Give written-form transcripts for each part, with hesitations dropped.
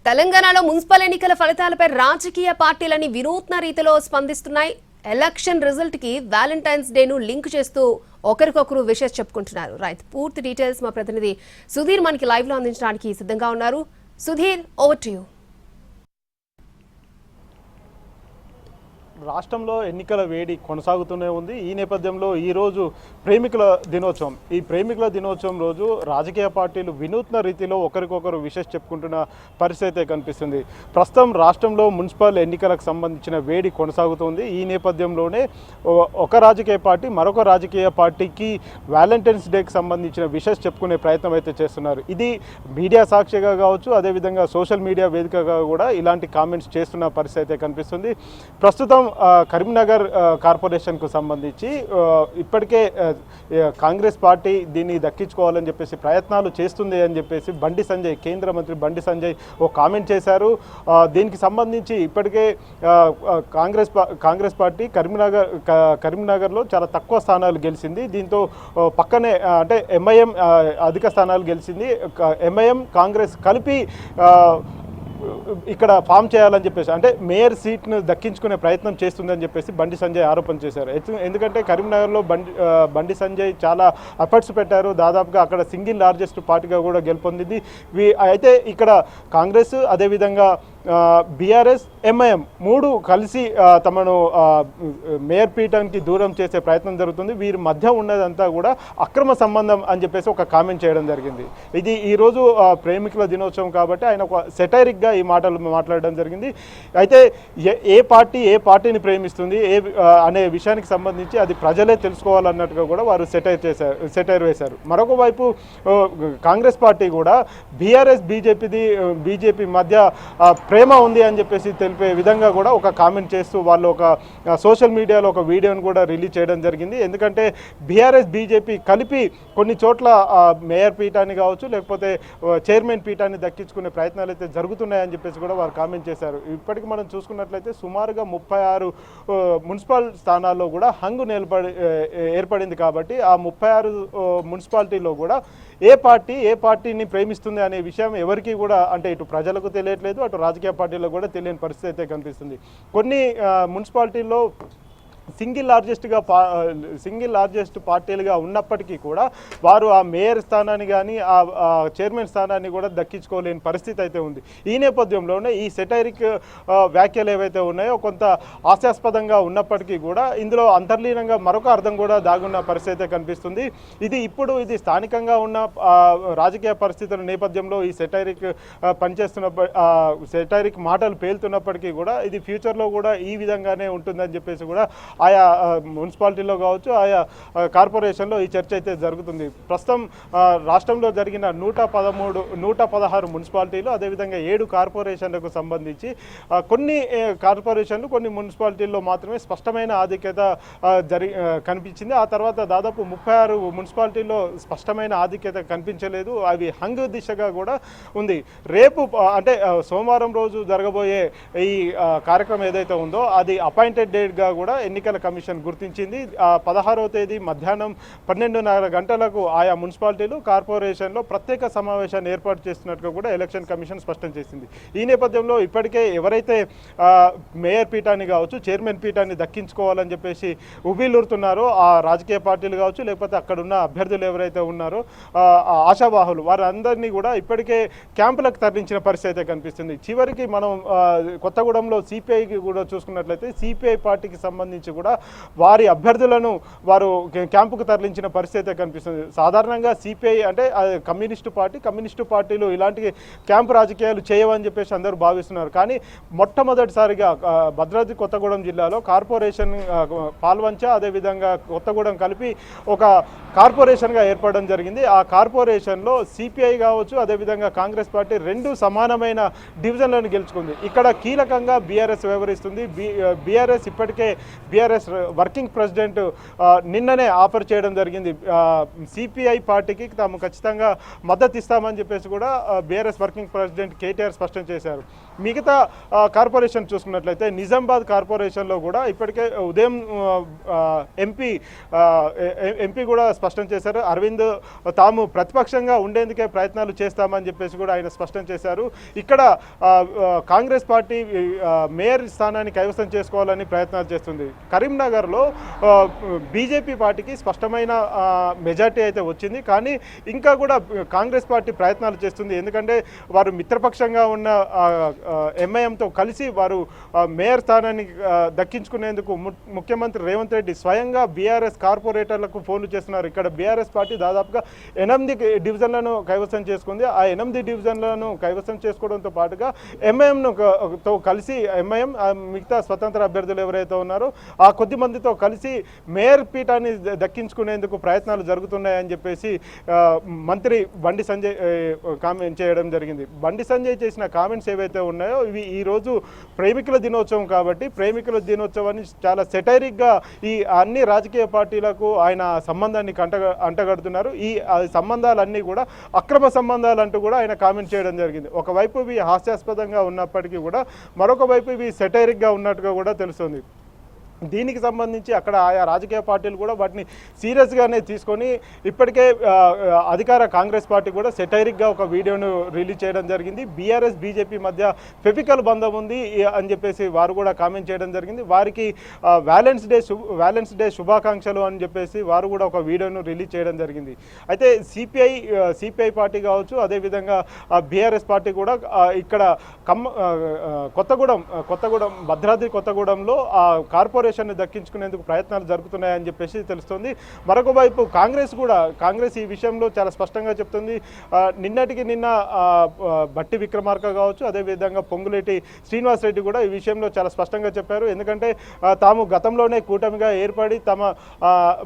తెలంగాణలో మున్సిపల్ ఎన్నికల ఫలితాలపై రాజకీయ పార్టీలని వినూత్న రీతిలో స్పందిస్తున్నాయి. ఎలక్షన్ రిజల్ట్ కి వ్యాలంటైన్స్ డే ను లింక్ చేస్తూ ఒకరికొకరు విషెస్ చెప్పుకుంటున్నారు. రైట్, పూర్తి డీటెయిల్స్ మా ప్రతినిధి సుధీర్ మనకి లైవ్ లో అందించడానికి సిద్ధంగా ఉన్నారు. Sudheer, over to you. రాష్ట్రంలో ఎన్నికల వేడి కొనసాగుతూనే ఉంది. ఈ నేపథ్యంలో ఈరోజు ప్రేమికుల దినోత్సవం. ఈ ప్రేమికుల దినోత్సవం రోజు రాజకీయ పార్టీలు వినూత్న రీతిలో ఒకరికొకరు విషెస్ చెప్పుకుంటున్న పరిస్థితి కనిపిస్తుంది. ప్రస్తుతం రాష్ట్రంలో మున్సిపల్ ఎన్నికలకు సంబంధించిన వేడి కొనసాగుతుంది. ఈ నేపథ్యంలోనే ఒక రాజకీయ పార్టీ మరొక రాజకీయ పార్టీకి వ్యాలంటైన్స్ డేకి సంబంధించిన విషెస్ చెప్పుకునే ప్రయత్నం అయితే చేస్తున్నారు. ఇది మీడియా సాక్షిగా కావచ్చు, అదేవిధంగా సోషల్ మీడియా వేదికగా కూడా ఇలాంటి కామెంట్స్ చేస్తున్న పరిస్థితి అయితే కనిపిస్తుంది. ప్రస్తుతం కరీంనగర్ కార్పొరేషన్కు సంబంధించి ఇప్పటికే కాంగ్రెస్ పార్టీ దీన్ని దక్కించుకోవాలని చెప్పేసి ప్రయత్నాలు చేస్తుంది అని చెప్పేసి బండి సంజయ్, కేంద్ర మంత్రి బండి సంజయ్ ఓ కామెంట్ చేశారు. దీనికి సంబంధించి ఇప్పటికే కాంగ్రెస్ పార్టీ కరీంనగర్లో చాలా తక్కువ స్థానాలు గెలిచింది. దీంతో పక్కనే అంటే ఎంఐఎం అధిక స్థానాలు గెలిచింది. ఎంఐఎం కాంగ్రెస్ కలిపి ఇక్కడ ఫామ్ చేయాలని చెప్పేసి, అంటే మేయర్ సీట్ను దక్కించుకునే ప్రయత్నం చేస్తుందని చెప్పేసి బండి సంజయ్ ఆరోపణ చేశారు. ఎందుకంటే కరీంనగర్లో బండి సంజయ్ చాలా ఎఫర్ట్స్ పెట్టారు. దాదాపుగా అక్కడ సింగిల్ లార్జెస్ట్ పార్టీగా కూడా గెలుపొందింది. అయితే ఇక్కడ కాంగ్రెస్, అదేవిధంగా బీఆర్ఎస్, ఎంఐఎం మూడు కలిసి తమను మేయర్ పీఠానికి దూరం చేసే ప్రయత్నం జరుగుతుంది. వీరి మధ్య ఉన్నదంతా కూడా అక్రమ సంబంధం అని చెప్పేసి ఒక కామెంట్ చేయడం జరిగింది. ఇది ఈరోజు ప్రేమికుల దినోత్సవం కాబట్టి ఆయన ఒక సెటైరిక్గా ఈ మాటలు మాట్లాడడం జరిగింది. అయితే ఏ పార్టీని ప్రేమిస్తుంది అనే విషయానికి సంబంధించి అది ప్రజలే తెలుసుకోవాలన్నట్టుగా కూడా వారు సెటైర్ వేశారు. మరొక వైపు కాంగ్రెస్ పార్టీ కూడా బీఆర్ఎస్ బీజేపీ మధ్య ప్రేమ ఉంది అని చెప్పేసి తెలిపే విధంగా కూడా ఒక కామెంట్ చేస్తూ వాళ్ళు ఒక సోషల్ మీడియాలో ఒక వీడియోని కూడా రిలీజ్ చేయడం జరిగింది. ఎందుకంటే బీఆర్ఎస్ బీజేపీ కలిపి కొన్ని చోట్ల మేయర్ పీఠాన్ని కావచ్చు, లేకపోతే చైర్మన్ పీఠాన్ని దక్కించుకునే ప్రయత్నాలు అయితే జరుగుతున్నాయని చెప్పేసి కూడా వారు కామెంట్ చేశారు. ఇప్పటికి మనం చూసుకున్నట్లయితే సుమారుగా 36 మున్సిపల్ స్థానాల్లో కూడా హంగు ఏర్పడింది. కాబట్టి ఆ 36 మున్సిపాలిటీలో కూడా ఏ పార్టీని ప్రేమిస్తుంది అనే విషయం ఎవరికి కూడా, అంటే ఇటు ప్రజలకు తెలియట్లేదు, అటు రాజకీయ పార్టీలకు కూడా తెలియని పరిస్థితి అయితే కనిపిస్తుంది. కొన్ని మున్సిపాలిటీల్లో సింగిల్ లార్జెస్ట్ పార్టీలుగా ఉన్నప్పటికీ కూడా వారు ఆ మేయర్ స్థానాన్ని కానీ ఆ చైర్మన్ స్థానాన్ని కూడా దక్కించుకోలేని పరిస్థితి అయితే ఉంది. ఈ నేపథ్యంలోనే ఈ సెటైరిక్ వ్యాఖ్యలు ఏవైతే ఉన్నాయో కొంత హాస్యాస్పదంగా ఉన్నప్పటికీ కూడా ఇందులో అంతర్లీనంగా మరొక అర్థం కూడా దాగున్న పరిస్థితి అయితే కనిపిస్తుంది. ఇది స్థానికంగా ఉన్న రాజకీయ పరిస్థితుల నేపథ్యంలో ఈ సెటైరిక్ మాటలు పేలుతున్నప్పటికీ కూడా ఇది ఫ్యూచర్లో కూడా ఈ విధంగానే ఉంటుందని చెప్పేసి కూడా ఆయా మున్సిపాలిటీలో కావచ్చు, ఆయా కార్పొరేషన్లో ఈ చర్చ అయితే జరుగుతుంది. ప్రస్తుతం రాష్ట్రంలో జరిగిన 116 మున్సిపాలిటీలు, అదేవిధంగా 7 కార్పొరేషన్లకు సంబంధించి కొన్ని మున్సిపాలిటీల్లో మాత్రమే స్పష్టమైన ఆధిక్యత కనిపించింది. ఆ తర్వాత దాదాపు 36 మున్సిపాలిటీల్లో స్పష్టమైన ఆధిక్యత కనిపించలేదు. అవి హంగ్ దిశగా కూడా ఉంది. రేపు అంటే సోమవారం రోజు జరగబోయే ఈ కార్యక్రమం ఏదైతే ఉందో అది అపాయింటెడ్ డేట్గా కూడా ఎన్నికల కమిషన్ గుర్తించింది. 16వ తేదీ మధ్యాహ్నం 12:30 గంటలకు ఆయా మున్సిపాలిటీలు, కార్పొరేషన్లో ప్రత్యేక సమావేశాన్ని ఏర్పాటు చేస్తున్నట్టుగా కూడా ఎలక్షన్ కమిషన్ స్పష్టం చేసింది. ఈ నేపథ్యంలో ఇప్పటికే ఎవరైతే మేయర్ పీఠాన్ని కావచ్చు, చైర్మన్ పీఠాన్ని దక్కించుకోవాలని చెప్పేసి ఉబిలూరుతున్నారో ఆ రాజకీయ పార్టీలు కావచ్చు, లేకపోతే అక్కడ ఉన్న అభ్యర్థులు ఎవరైతే ఉన్నారో ఆశావాహులు, వారందరినీ కూడా ఇప్పటికే క్యాంపులకు తరలించిన పరిస్థితి అయితే కనిపిస్తుంది. చివరికి మనం కొత్తగూడెంలో సిపిఐకి కూడా చూసుకున్నట్లయితే సిపిఐ పార్టీకి సంబంధించి కూడా వారి అభ్యర్థులను వారు క్యాంపుకు తరలించిన పరిస్థితి కనిపిస్తుంది. సాధారణంగా సిపిఐ అంటే కమ్యూనిస్టు పార్టీలు ఇలాంటి క్యాంపు రాజకీయాలు చేయవని చెప్పేసి అందరూ భావిస్తున్నారు. కానీ మొట్టమొదటిసారిగా భద్రాద్రి కొత్తగూడెం జిల్లాలో కార్పొరేషన్ పాల్వంచ, అదేవిధంగా కొత్తగూడెం కలిపి ఒక కార్పొరేషన్గా ఏర్పడడం జరిగింది. ఆ కార్పొరేషన్లో సిపిఐ కావచ్చు, అదేవిధంగా కాంగ్రెస్ పార్టీ 2 సమానమైన డివిజన్లను గెలుచుకుంది. ఇక్కడ కీలకంగా బీఆర్ఎస్ వ్యవహరిస్తుంది. బీఆర్ఎస్ బీఆర్ఎస్ వర్కింగ్ ప్రెసిడెంట్ నిన్ననే ఆఫర్ చేయడం జరిగింది. సిపిఐ పార్టీకి తాము ఖచ్చితంగా మద్దతు ఇస్తామని చెప్పేసి కూడా బీఆర్ఎస్ వర్కింగ్ ప్రెసిడెంట్ కేటీఆర్ స్పష్టం చేశారు. మిగతా కార్పొరేషన్ చూసుకున్నట్లయితే నిజామాబాద్ కార్పొరేషన్లో కూడా ఇప్పటికే ఉదయం ఎంపీ కూడా స్పష్టం చేశారు. అరవింద్ తాము ప్రతిపక్షంగా ఉండేందుకే ప్రయత్నాలు చేస్తామని చెప్పేసి కూడా ఆయన స్పష్టం చేశారు. ఇక్కడ కాంగ్రెస్ పార్టీ మేయర్ స్థానాన్ని కైవసం చేసుకోవాలని ప్రయత్నాలు చేస్తుంది. కరీంనగర్లో బీజేపీ పార్టీకి స్పష్టమైన మెజార్టీ అయితే వచ్చింది. కానీ ఇంకా కూడా కాంగ్రెస్ పార్టీ ప్రయత్నాలు చేస్తుంది. ఎందుకంటే వారు మిత్రపక్షంగా ఉన్న ఎంఐఎంతో కలిసి వారు మేయర్ స్థానాన్ని దక్కించుకునేందుకు ముఖ్యమంత్రి రేవంత్ రెడ్డి స్వయంగా బీఆర్ఎస్ కార్పొరేటర్లకు ఫోన్లు చేస్తున్నారు. ఇక్కడ బీఆర్ఎస్ పార్టీ దాదాపుగా 8 డివిజన్లను కైవసం చేసుకుంది. ఆ 8 డివిజన్లను కైవసం చేసుకోవడంతో పాటుగా ఎంఐఎంతో కలిసి ఎంఐఎం మిగతా స్వతంత్ర అభ్యర్థులు ఎవరైతే ఉన్నారో ఆ కొద్ది మందితో కలిసి మేయర్ పీఠాన్ని దక్కించుకునేందుకు ప్రయత్నాలు జరుగుతున్నాయని చెప్పేసి మంత్రి బండి సంజయ్ కామెంట్ చేయడం జరిగింది. బండి సంజయ్ చేసిన కామెంట్స్ ఏవైతే ఉన్నాయో ఇవి ఈరోజు ప్రేమికుల దినోత్సవం కాబట్టి ప్రేమికుల దినోత్సవాన్ని చాలా సెటైరిక్గా ఈ అన్ని రాజకీయ పార్టీలకు ఆయన సంబంధాన్ని అంటగడుతున్నారు. ఈ సంబంధాలన్నీ కూడా అక్రమ సంబంధాలు అంటూ కూడా ఆయన కామెంట్ చేయడం జరిగింది. ఒకవైపు ఇవి హాస్యాస్పదంగా ఉన్నప్పటికీ కూడా మరొక వైపు ఇవి సెటైరిక్గా ఉన్నట్టుగా కూడా తెలుస్తుంది. దీనికి సంబంధించి అక్కడ ఆయా రాజకీయ పార్టీలు కూడా వాటిని సీరియస్గానే తీసుకొని ఇప్పటికే అధికార కాంగ్రెస్ పార్టీ కూడా సెటైరిక్గా ఒక వీడియోను రిలీజ్ చేయడం జరిగింది. బీఆర్ఎస్ బీజేపీ మధ్య ఫెవికల్ బంధం ఉంది అని చెప్పేసి వారు కూడా కామెంట్ చేయడం జరిగింది. వారికి వ్యాలెన్స్ డే శుభాకాంక్షలు అని చెప్పేసి వారు కూడా ఒక వీడియోను రిలీజ్ చేయడం జరిగింది. అయితే సిపిఐ పార్టీ కావచ్చు, అదేవిధంగా బీఆర్ఎస్ పార్టీ కూడా ఇక్కడ కొత్తగూడెం భద్రాద్రి కొత్తగూడెంలో కార్పొరేషన్ దక్కించుకునేందుకు ప్రయత్నాలు జరుగుతున్నాయని చెప్పేసి తెలుస్తుంది. మరొక వైపు కాంగ్రెస్ ఈ విషయంలో చాలా స్పష్టంగా చెప్తుంది. నిన్నటికి నిన్న బట్టి విక్రమార్క కావచ్చు, అదేవిధంగా పొంగులేటి శ్రీనివాసరెడ్డి కూడా ఈ విషయంలో చాలా స్పష్టంగా చెప్పారు. ఎందుకంటే తాము గతంలోనే కూటమిగా ఏర్పడి తమ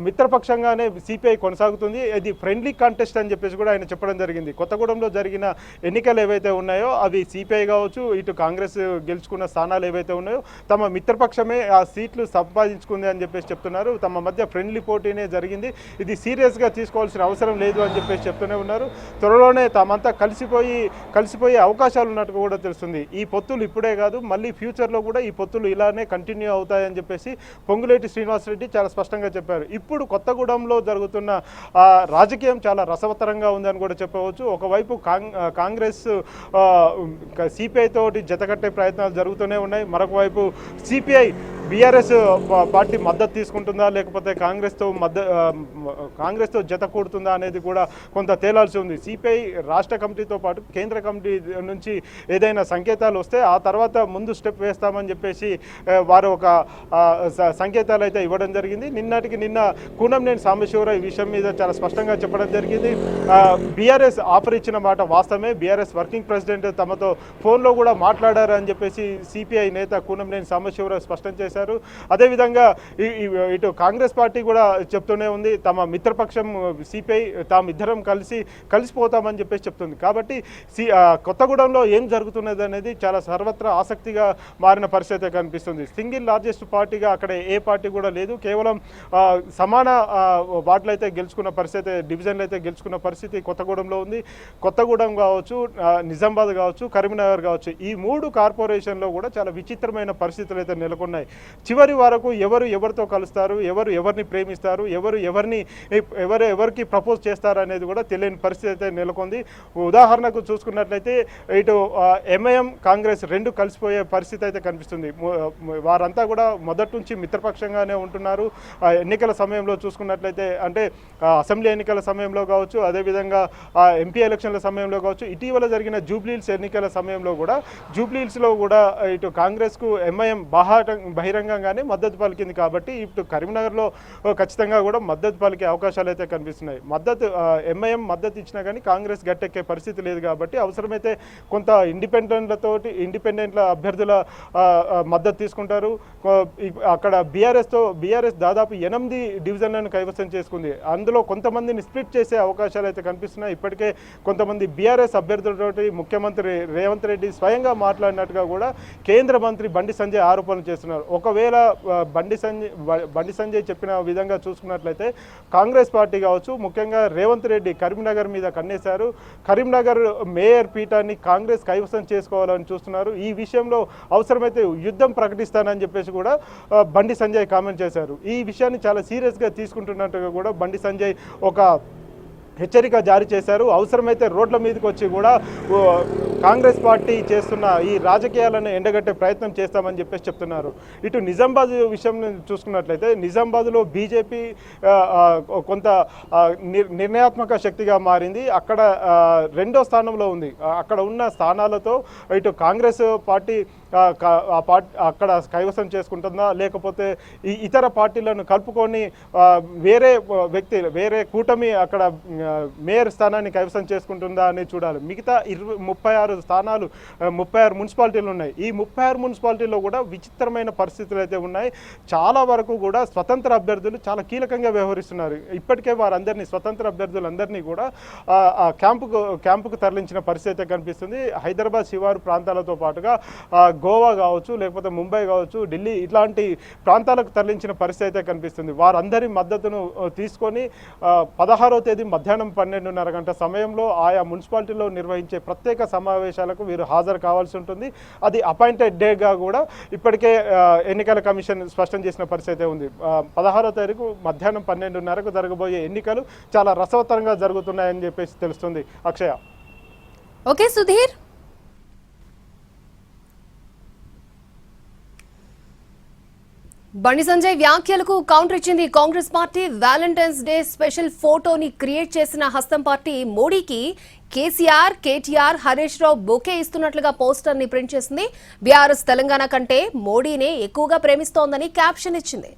మిత్రపక్షంగానే సిపిఐ కొనసాగుతుంది, ఇది ఫ్రెండ్లీ కాంటెస్ట్ అని చెప్పేసి కూడా ఆయన చెప్పడం జరిగింది. కొత్తగూడెంలో జరిగిన ఎన్నికలు ఏవైతే ఉన్నాయో అవి సిపిఐ కావచ్చు, ఇటు కాంగ్రెస్ గెలుచుకున్న స్థానాలు ఏవైతే ఉన్నాయో తమ మిత్రపక్షమే ఆ సీట్లు సంపాదించుకుంది అని చెప్పేసి చెప్తున్నారు. తమ మధ్య ఫ్రెండ్లీ పోటీనే జరిగింది, ఇది సీరియస్గా తీసుకోవాల్సిన అవసరం లేదు అని చెప్పేసి చెప్తూనే ఉన్నారు. త్వరలోనే తామంతా కలిసిపోయే అవకాశాలు ఉన్నట్టు కూడా తెలుస్తుంది. ఈ పొత్తులు ఇప్పుడే కాదు, మళ్ళీ ఫ్యూచర్లో కూడా ఈ పొత్తులు ఇలానే కంటిన్యూ అవుతాయని చెప్పేసి పొంగులేటి శ్రీనివాసరెడ్డి చాలా స్పష్టంగా చెప్పారు. ఇప్పుడు కొత్తగూడెంలో జరుగుతున్న రాజకీయం చాలా రసవత్తరంగా ఉందని కూడా చెప్పవచ్చు. ఒకవైపు కాంగ్రెస్ సిపిఐ తోటి జతకట్టే ప్రయత్నాలు జరుగుతూనే ఉన్నాయి. మరొక వైపు సిపిఐ బీఆర్ఎస్ పార్టీ మద్దతు తీసుకుంటుందా లేకపోతే కాంగ్రెస్తో జత కూడుతుందా అనేది కూడా కొంత తేలాల్సి ఉంది. సిపిఐ రాష్ట్ర కమిటీతో పాటు కేంద్ర కమిటీ నుంచి ఏదైనా సంకేతాలు వస్తే ఆ తర్వాత ముందు స్టెప్ వేస్తామని చెప్పేసి వారు ఒక సంకేతాలు అయితే ఇవ్వడం జరిగింది. నిన్న కూనంనేని సాంబశివరావు ఈ విషయం మీద చాలా స్పష్టంగా చెప్పడం జరిగింది. బీఆర్ఎస్ ఆఫర్ ఇచ్చిన మాట వాస్తవమే, బీఆర్ఎస్ వర్కింగ్ ప్రెసిడెంట్ తమతో ఫోన్లో కూడా మాట్లాడారు అని చెప్పేసి సిపిఐ నేత కూనంనేని సాంబశివరావు స్పష్టం చేశారు. అదేవిధంగా ఇటు కాంగ్రెస్ పార్టీ కూడా చెప్తూనే ఉంది, తమ మిత్రపక్షం సిపిఐ తామిద్దరం కలిసిపోతామని చెప్పేసి చెప్తుంది. కాబట్టి కొత్తగూడెంలో ఏం జరుగుతున్నది అనేది చాలా సర్వత్రా ఆసక్తిగా మారిన పరిస్థితి కనిపిస్తుంది. సింగిల్ లార్జెస్ట్ పార్టీగా అక్కడ ఏ పార్టీ కూడా లేదు, కేవలం సమాన వార్డులు అయితే గెలుచుకున్న పరిస్థితి, డివిజన్లు అయితే గెలుచుకున్న పరిస్థితి కొత్తగూడెంలో ఉంది. కొత్తగూడెం కావచ్చు, నిజామాబాద్ కావచ్చు, కరీంనగర్ కావచ్చు, ఈ 3 కార్పొరేషన్లో కూడా చాలా విచిత్రమైన పరిస్థితులు అయితే నెలకొన్నాయి. చివరి వరకు ఎవరితో కలుస్తారు, ఎవరిని ప్రేమిస్తారు, ఎవరికి ప్రపోజ్ చేస్తారు అనేది కూడా తెలియని పరిస్థితి అయితే నెలకొంది. ఉదాహరణకు చూసుకున్నట్లయితే ఇటు ఎంఐఎం కాంగ్రెస్ 2 కలిసిపోయే పరిస్థితి అయితే కనిపిస్తుంది. వారంతా కూడా మొదటి నుంచి మిత్రపక్షంగానే ఉంటున్నారు. ఎన్నికల సమయంలో చూసుకున్నట్లయితే అంటే అసెంబ్లీ ఎన్నికల సమయంలో కావచ్చు, అదేవిధంగా ఎంపీ ఎలక్షన్ల సమయంలో కావచ్చు, ఇటీవల జరిగిన జూబ్లీహిల్స్ ఎన్నికల సమయంలో కూడా జూబ్లీహిల్స్లో కూడా ఇటు కాంగ్రెస్కు ఎంఐఎం బహిరంగంగానే మద్దతు పలికింది. కాబట్టి ఇప్పుడు కరీంనగర్లో ఖచ్చితంగా కూడా మద్దతు పలికే అవకాశాలు అయితే కనిపిస్తున్నాయి. ఎంఐఎం మద్దతు ఇచ్చినా కానీ కాంగ్రెస్ గట్టెక్కే పరిస్థితి లేదు. కాబట్టి అవసరమైతే కొంత ఇండిపెండెంట్ల అభ్యర్థుల మద్దతు తీసుకుంటారు. అక్కడ బీఆర్ఎస్ దాదాపు 8 డివిజన్లను కైవసం చేసుకుంది. అందులో కొంతమందిని స్ప్లిట్ చేసే అవకాశాలు అయితే కనిపిస్తున్నాయి. ఇప్పటికే కొంతమంది బీఆర్ఎస్ అభ్యర్థులతోటి ముఖ్యమంత్రి రేవంత్ రెడ్డి స్వయంగా మాట్లాడినట్టుగా కూడా కేంద్ర మంత్రి బండి సంజయ్ ఆరోపణలు చేస్తున్నారు. ఒక ఒకవేళ బండి సంజయ్ చెప్పిన విధంగా చూసుకున్నట్లయితే కాంగ్రెస్ పార్టీ కావచ్చు, ముఖ్యంగా రేవంత్ రెడ్డి కరీంనగర్ మీద కన్నేశారు. కరీంనగర్ మేయర్ పీఠాన్ని కాంగ్రెస్ కైవసం చేసుకోవాలని చూస్తున్నారు. ఈ విషయంలో అవసరమైతే యుద్ధం ప్రకటిస్తానని చెప్పేసి కూడా బండి సంజయ్ కామెంట్ చేశారు. ఈ విషయాన్ని చాలా సీరియస్గా తీసుకుంటున్నట్టుగా కూడా బండి సంజయ్ ఒక హెచ్చరిక జారీ చేశారు. అవసరమైతే రోడ్ల మీదకి వచ్చి కూడా కాంగ్రెస్ పార్టీ చేస్తున్న ఈ రాజకీయాలను ఎండగట్టే ప్రయత్నం చేస్తామని చెప్పేసి చెప్తున్నారు. ఇటు నిజామాబాద్ విషయం చూసుకున్నట్లయితే నిజామాబాద్లో బీజేపీ కొంత నిర్ణయాత్మక శక్తిగా మారింది. అక్కడ రెండో స్థానంలో ఉంది. అక్కడ ఉన్న స్థానాలతో ఇటు కాంగ్రెస్ పార్టీ అక్కడ కైవసం చేసుకుంటుందా, లేకపోతే ఈ ఇతర పార్టీలను కలుపుకొని వేరే కూటమి అక్కడ మేయర్ స్థానాన్ని కైవసం చేసుకుంటుందా అని చూడాలి. మిగతా 36 స్థానాలు 36 మున్సిపాలిటీలు ఉన్నాయి. ఈ 36 మున్సిపాలిటీల్లో కూడా విచిత్రమైన పరిస్థితులు అయితే ఉన్నాయి. చాలా వరకు కూడా స్వతంత్ర అభ్యర్థులు చాలా కీలకంగా వ్యవహరిస్తున్నారు. ఇప్పటికే వారందరినీ స్వతంత్ర అభ్యర్థులందరినీ కూడా క్యాంపుకు తరలించిన పరిస్థితి అయితే కనిపిస్తుంది. హైదరాబాద్ శివారు ప్రాంతాలతో పాటుగా గోవా కావచ్చు, లేకపోతే ముంబై కావచ్చు, ఢిల్లీ ఇట్లాంటి ప్రాంతాలకు తరలించిన పరిస్థితి అయితే కనిపిస్తుంది. వారందరి మద్దతును తీసుకొని 16వ తేదీ మధ్యాహ్నం 12:30 గంటల సమయంలో ఆయా మున్సిపాలిటీలో నిర్వహించే ప్రత్యేక సమావేశాలకు వీరు హాజరు కావాల్సి ఉంటుంది. అది అపాయింటెడ్ డేగా కూడా ఇప్పటికే ఎన్నికల కమిషన్ స్పష్టం చేసిన పరిస్థితి ఉంది. 16వ తారీఖు మధ్యాహ్నం 12:30కు జరగబోయే ఎన్నికలు చాలా రసవత్తరంగా జరుగుతున్నాయని చెప్పేసి తెలుస్తుంది. అక్షయ. ఓకే సుధీర్. బండి సంజయ్ వ్యాఖ్యలకు కౌంటర్ ఇచ్చింది Congress party. Valentine's day special ఫోటోని క్రియేట్ చేసిన హస్తం పార్టీ మోడీకి కేసీఆర్, కేటీఆర్, హరీష్ రావు బొకే ఇస్తున్నట్లుగా పోస్టర్ ని ప్రింట్ చేసింది. బీఆర్ఎస్ తెలంగాణ కంటే మోడీనే ఎక్కువగా ప్రేమిస్తోందని క్యాప్షన్ ఇచ్చింది.